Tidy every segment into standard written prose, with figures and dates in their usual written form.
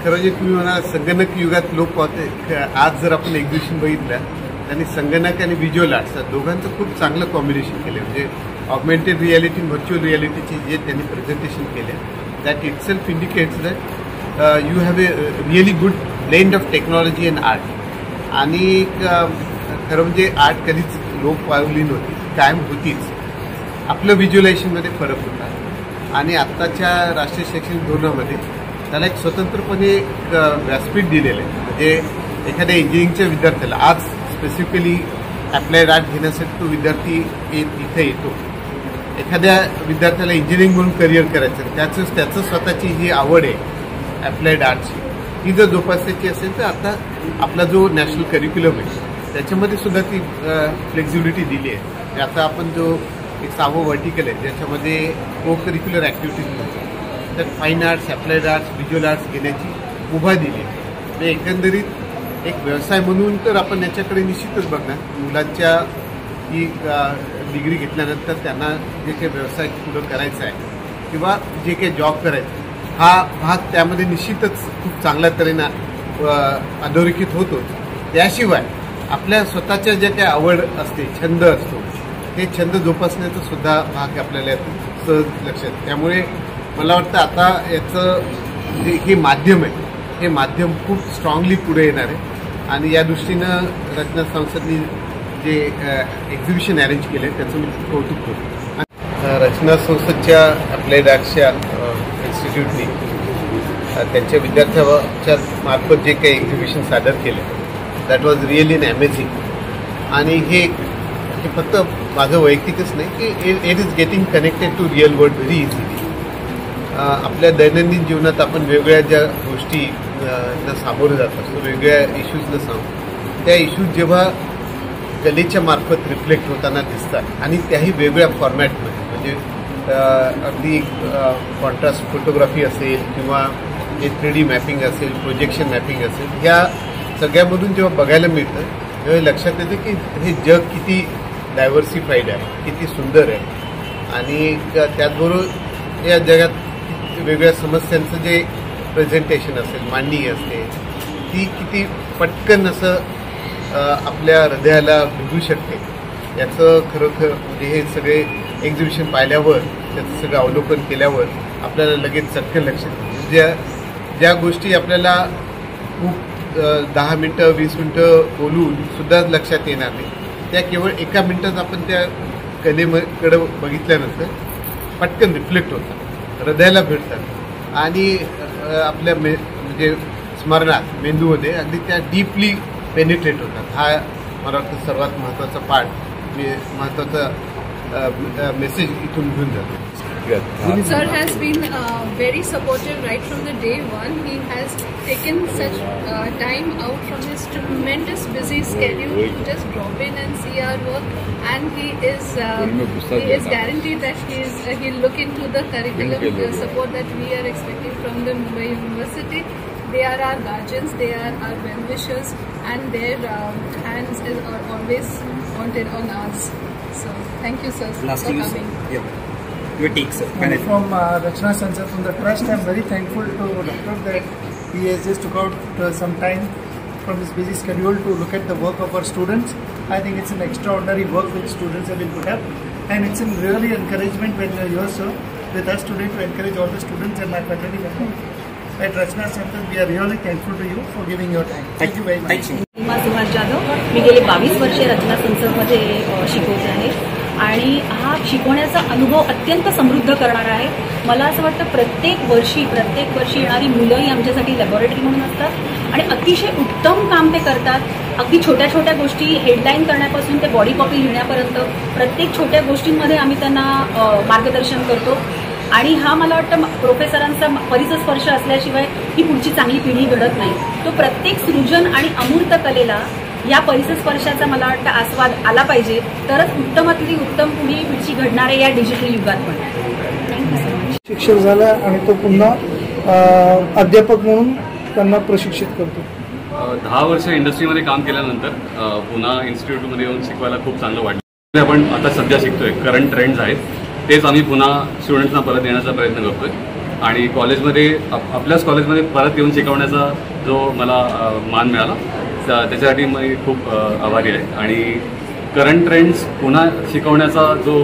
खरं जे तुम्ही म्हणा संगणक युगात लोक पाहते. आज जर आपण एक्झिबिशन बघितलं त्यांनी संगणक आणि व्हिज्युअल आर्ट्स दोघांचं खूप चांगलं कॉम्बिनेशन केलं. म्हणजे ऑगमेंटेड रियालिटी आणि व्हर्च्युअल रियालिटीची जे त्यांनी प्रेझेंटेशन केले that it self indicates that you have a really good blend of technology and art. आणि खरं म्हणजे आर्ट कधीच लोप पावली नव्हती, कायम होतीच. आपलं व्हिज्युअलायझेशनमध्ये फरक होता आणि आत्ताच्या राष्ट्रीय शैक्षणिक धोरणामध्ये त्याला एक स्वतंत्रपणे एक व्यासपीठ दिलेलं आहे. म्हणजे एखाद्या इंजिनिअरिंगच्या विद्यार्थ्याला आज स्पेसिफिकली ॲप्लाइड आर्ट घेण्यासाठी तो विद्यार्थी इथे येतो. एखाद्या विद्यार्थ्याला इंजिनिअरिंग म्हणून करिअर करायचं त्याचं स्वतःची जी आवड आहे ॲप्लाइड आर्टची ती जर जोपासायची असेल तर आता आपला जो नॅशनल करिक्युलम आहे त्याच्यामध्ये सुद्धा ती फ्लेक्झिबिलिटी दिली आहे. आता आपण जो एक 6वं व्हर्टिकल आहे ज्याच्यामध्ये को करिक्युलर ॲक्टिव्हिटीज म्हणतो तर fine arts, applied arts, visual arts घेण्याची मुभा दिली आहे. म्हणजे एकंदरीत एक व्यवसाय म्हणून तर आपण याच्याकडे निश्चितच बघणार. मुलांच्या ही डिग्री घेतल्यानंतर त्यांना जे काही व्यवसाय पुढं करायचा आहे किंवा जे काही जॉब करायचं हा भाग त्यामध्ये निश्चितच खूप चांगल्या तऱ्हेनं अधोरेखित होतो. त्याशिवाय आपल्या स्वतःच्या ज्या काही आवड असते, छंद असतो, हे छंद जोपासण्याचा सुद्धा भाग आपल्याला यातून सहज लक्षात. त्यामुळे मला वाटतं आता याचं जे हे माध्यम आहे हे माध्यम खूप स्ट्रॉंगली पुढे येणार आहे आणि या दृष्टीनं रचना संस्थेने जे एक्झिबिशन अरेंज केलं आहे त्याचं मी कौतुक करतो. रचना संस्थेच्या अप्लाइड आर्ट्सच्या इन्स्टिट्यूटनी त्यांच्या विद्यार्थ्यांच्या मार्फत जे काही एक्झिबिशन सादर केलं that was really an amazing. आणि हे फक्त माझं वैयक्तिकच नाही की it is getting connected to real world very easily. आपल्या दैनंदिन जीवनात आपण वेगवेगळ्या ज्या गोष्टी सामोरे जात असतो, वेगवेगळ्या इश्यूजला सामोरे, त्या इश्यूज जेव्हा कलेच्या मार्फत रिफ्लेक्ट होताना दिसतात आणि त्याही वेगवेगळ्या फॉर्मॅटमध्ये म्हणजे अगदी कॉन्ट्रास्ट फोटोग्राफी असेल किंवा 3D मॅपिंग असेल, प्रोजेक्शन मॅपिंग असेल, ह्या सगळ्यामधून जेव्हा बघायला मिळतं तेव्हा लक्षात येतं की हे जग किती डायव्हर्सिफाईड आहे, किती सुंदर आहे आणि त्याचबरोबर या जगात वेगवेगळ्या समस्यांचं जे प्रेझेंटेशन असेल, मांडणी असते, ती किती पटकन असं आपल्या हृदयाला भिडू शकते याचं खरोखर म्हणजे हे सगळे एक्झिबिशन पाहिल्यावर त्याचं सगळं अवलोकन केल्यावर आपल्याला लगेच चटकन लक्षात ज्या गोष्टी आपल्याला खूप 10 मिनटं 20 मिनटं बोलून सुद्धा लक्षात येणार नाही त्या केवळ एका मिनिटात आपण त्या कलेकडे बघितल्यानंतर पटकन रिफ्लेक्ट होतात, हृदयाला भेटतात आणि आपल्या म्हणजे स्मरणात, मेंदूमध्ये अगदी त्या डीपली पेनिट्रेट होतात. हा मला वाटतं सर्वात महत्त्वाचा पार्ट, महत्त्वाचा मेसेज इथून घेऊन जातो. Sir has been very supportive right from the day one. He has taken such time out from his tremendous busy schedule to just drop in and see our work, and he is guaranteed that he'll look into the curriculum, the support that we are expecting from the Mumbai University. They are our guardians, they are our well-wishers, and their hands are always wanted on us. So thank you, sir, for coming. Your take, sir. From Rachna Sansar, from the trust, I am very thankful to Doctor that he has just took out some time from his busy schedule to look at the work of our students. I think it's an extraordinary work which students have been put up, and it's a really encouragement when you're here, sir, with us today to encourage all the students and my faculty members. At Rachna Sansar, we are really thankful to you for giving your time. Thank you very much. Subhash Jadhav, मी गेले 22 वर्षे रचना संस्थेमध्ये शिकवते आहे आणि हा शिकवण्याचा अनुभव अत्यंत समृद्ध करणारा आहे. मला असं वाटतं प्रत्येक वर्षी येणारी मुलंही आमच्यासाठी लॅबोरेटरी म्हणून असतात आणि अतिशय उत्तम काम ते करतात. अगदी छोट्या छोट्या गोष्टी हेडलाईन करण्यापासून ते बॉडी कॉपी लिहिण्यापर्यंत प्रत्येक छोट्या गोष्टींमध्ये आम्ही त्यांना मार्गदर्शन करतो आणि हा मला वाटतं प्रोफेसरांचा परिसस्पर्श असल्याशिवाय ही पुढची चांगली पिढी घडत नाही. तो प्रत्येक सृजन आणि अमूर्त कलेला या परिसस्पर्शाचा मला वाटतं आस्वाद आला पाहिजे तरच उत्तमातली उत्तम पुढची घडणार आहे या डिजिटल युगात. पण थँक्यू सो मच. शिक्षक झाला आणि तो पुन्हा अध्यापक म्हणून त्यांना प्रशिक्षित करतो. 10 वर्ष इंडस्ट्रीमध्ये काम केल्यानंतर पुन्हा इन्स्टिट्यूटमध्ये येऊन शिकवायला खूप चांगलं वाटलं. आपण आता सध्या शिकतोय, करंट ट्रेंड्स आहेत तेच आम्ही पुन्हा स्टुडंट्सना परत येण्याचा प्रयत्न करतोय आणि कॉलेजमध्ये आपल्याच कॉलेजमध्ये परत येऊन शिकवण्याचा जो मला मान मिळाला त्याच्यासाठी मी खूप आभारी आहे. आणि करंट ट्रेंड्स पुन्हा शिकवण्याचा जो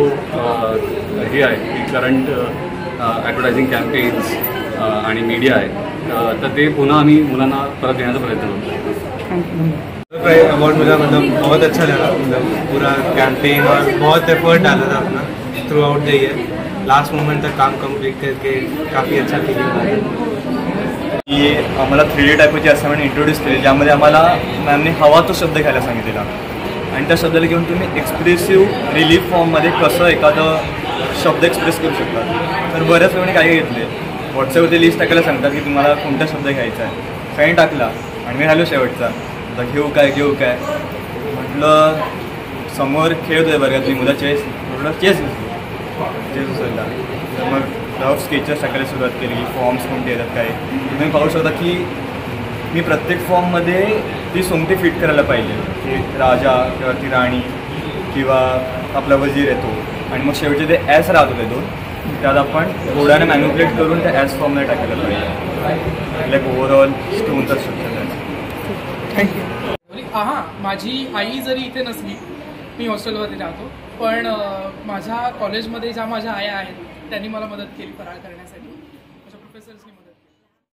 हे आहे की करंट ॲडव्हर्टायझिंग कॅम्पेन्स आणि मीडिया आहे तर ते पुन्हा आम्ही मुलांना परत देण्याचा प्रयत्न करतो. अवार्ड मिला, मतलब बहुत अच्छा लगा, मतलब पूरा कैंपेन और बहुत एफर्ट डाला था अपना throughout the year. Last moment तक काम कंप्लीट करके काफ़ी अच्छा फीलिंग आया. ये आम्हाला 3D टायपोची असाइनमेंट इंट्रोड्यूस केली, ज्यामध्ये आम्हाला मॅमने हवा तो शब्द घ्यायला सांगितलेला आणि त्या शब्दाला घेऊन तुम्ही एक्सप्रेसिव्ह रिलीफ फॉर्ममध्ये कसं एखादं शब्द एक्सप्रेस करू शकता. तर बऱ्याच वेळाने काय घेतले, व्हॉट्सअपवरती लिस्ट टाकायला सांगतात की तुम्हाला कोणता शब्द घ्यायचा आहे. काही टाकला आणि मी राहिलो शेवटचा, आता घेऊ काय म्हटलं. समोर खेळत आहे वर्गातली मुलं चेस, म्हटलं चेस उचलला. तर मग रफ स्केचेस टाकायला सुरुवात केली, फॉर्म्स कोणते येतात काय. तुम्ही पाहू शकता की मी प्रत्येक फॉर्ममध्ये ती सोंगटी फिट करायला पाहिजे, की राजा किंवा ती राणी किंवा आपला वजीर येतो आणि मग शेवटी ते ॲस राहत होते दोन, त्यात आपण घोड्याने मॅन्युप्लेट करून त्या ॲस फॉर्ममध्ये टाकायला पाहिजे. लाईक ओव्हरऑल स्टोनचा स्ट्रक्चर. थँक्यू. हां, माझी आई जरी इथे नसली, मी हॉस्टेलमध्ये राहतो, पण माझ्या कॉलेजमध्ये ज्या माझ्या आया आहेत त्यांनी मला मदत केली फराळ करण्यासाठी.